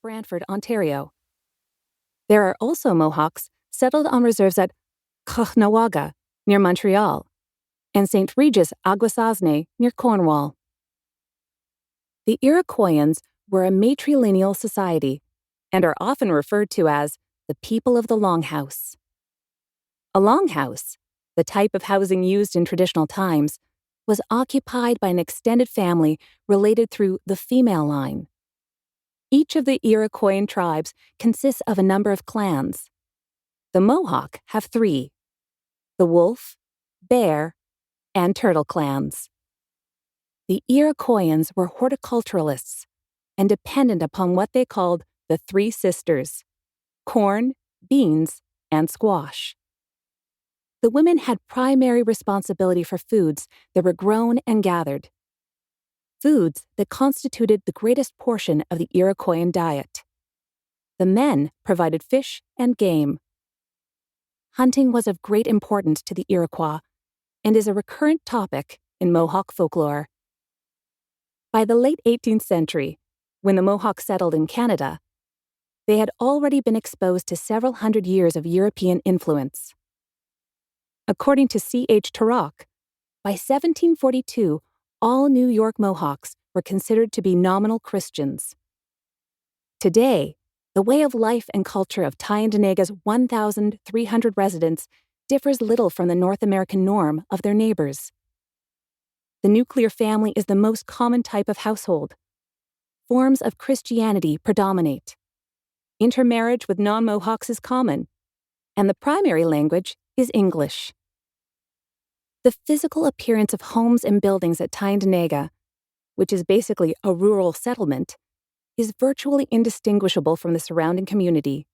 Brantford, Ontario. There are also Mohawks settled on reserves at Caughnawaga, near Montreal, and St. Regis Aguasasne, near Cornwall. The Iroquoians were a matrilineal society and are often referred to as the people of the Longhouse. A longhouse, the type of housing used in traditional times, was occupied by an extended family related through the female line. Each of the Iroquoian tribes consists of a number of clans. The Mohawk have 3: the Wolf, Bear, and Turtle clans. The Iroquoians were horticulturalists and dependent upon what they called the 3 sisters: corn, beans, and squash. The women had primary responsibility for foods that were grown and gathered, foods that constituted the greatest portion of the Iroquoian diet. The men provided fish and game. Hunting was of great importance to the Iroquois and is a recurrent topic in Mohawk folklore. By the late 18th century, when the Mohawks settled in Canada, they had already been exposed to several hundred years of European influence. According to C.H. Turok, by 1742, all New York Mohawks were considered to be nominal Christians. Today, the way of life and culture of Tyendinaga's 1,300 residents differs little from the North American norm of their neighbors. The nuclear family is the most common type of household. Forms of Christianity predominate. Intermarriage with non-Mohawks is common, and the primary language is English. The physical appearance of homes and buildings at Tyendinaga, which is basically a rural settlement, is virtually indistinguishable from the surrounding community.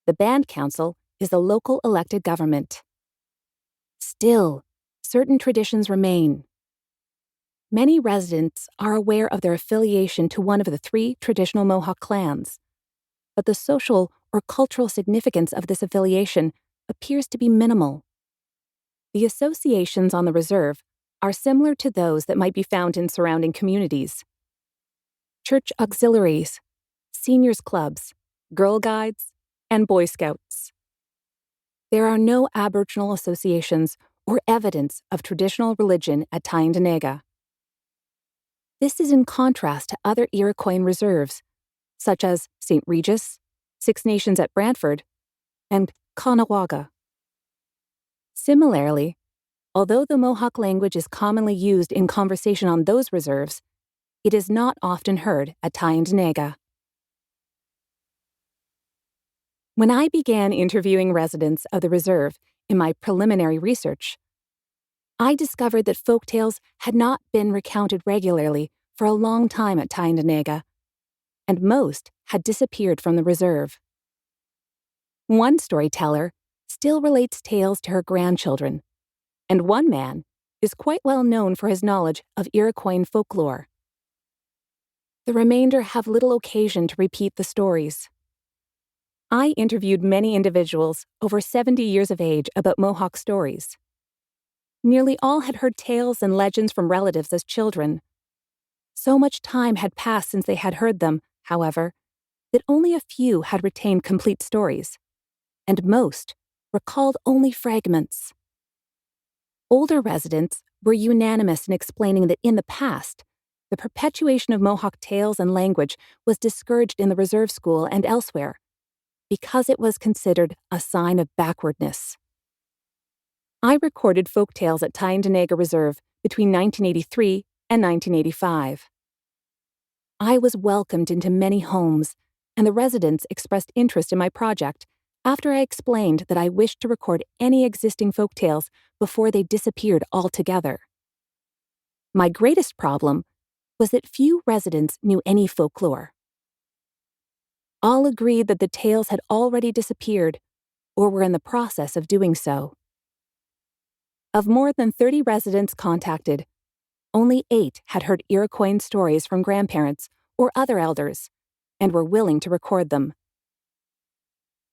The band council is the local elected government. Still, certain traditions remain. Many residents are aware of their affiliation to one of the 3 traditional Mohawk clans, but the social or cultural significance of this affiliation appears to be minimal. The associations on the reserve are similar to those that might be found in surrounding communities. Church auxiliaries, seniors clubs, Girl Guides, and Boy Scouts. There are no Aboriginal associations or evidence of traditional religion at Tyendinaga. This is in contrast to other Iroquoian reserves, such as St. Regis, Six Nations at Brantford, and Caughnawaga. Similarly, although the Mohawk language is commonly used in conversation on those reserves, it is not often heard at Tyendinaga. When I began interviewing residents of the reserve in my preliminary research, I discovered that folktales had not been recounted regularly for a long time at Tyendinaga, and most had disappeared from the reserve. One storyteller still relates tales to her grandchildren, and one man is quite well known for his knowledge of Iroquoian folklore. The remainder have little occasion to repeat the stories. I interviewed many individuals over 70 years of age about Mohawk stories. Nearly all had heard tales and legends from relatives as children. So much time had passed since they had heard them, however, that only a few had retained complete stories, and most recalled only fragments. Older residents were unanimous in explaining that in the past, the perpetuation of Mohawk tales and language was discouraged in the reserve school and elsewhere, because it was considered a sign of backwardness. I recorded folktales at Tyendinaga Reserve between 1983 and 1985. I was welcomed into many homes, and the residents expressed interest in my project after I explained that I wished to record any existing folktales before they disappeared altogether. My greatest problem was that few residents knew any folklore. All agreed that the tales had already disappeared or were in the process of doing so. Of more than 30 residents contacted, only 8 had heard Iroquoian stories from grandparents or other elders and were willing to record them.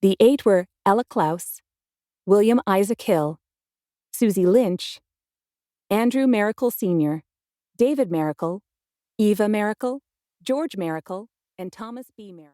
The 8 were Ella Klaus, William Isaac Hill, Susie Lynch, Andrew Maracle Sr., David Maracle, Eva Maracle, George Maracle, and Thomas B. Maracle.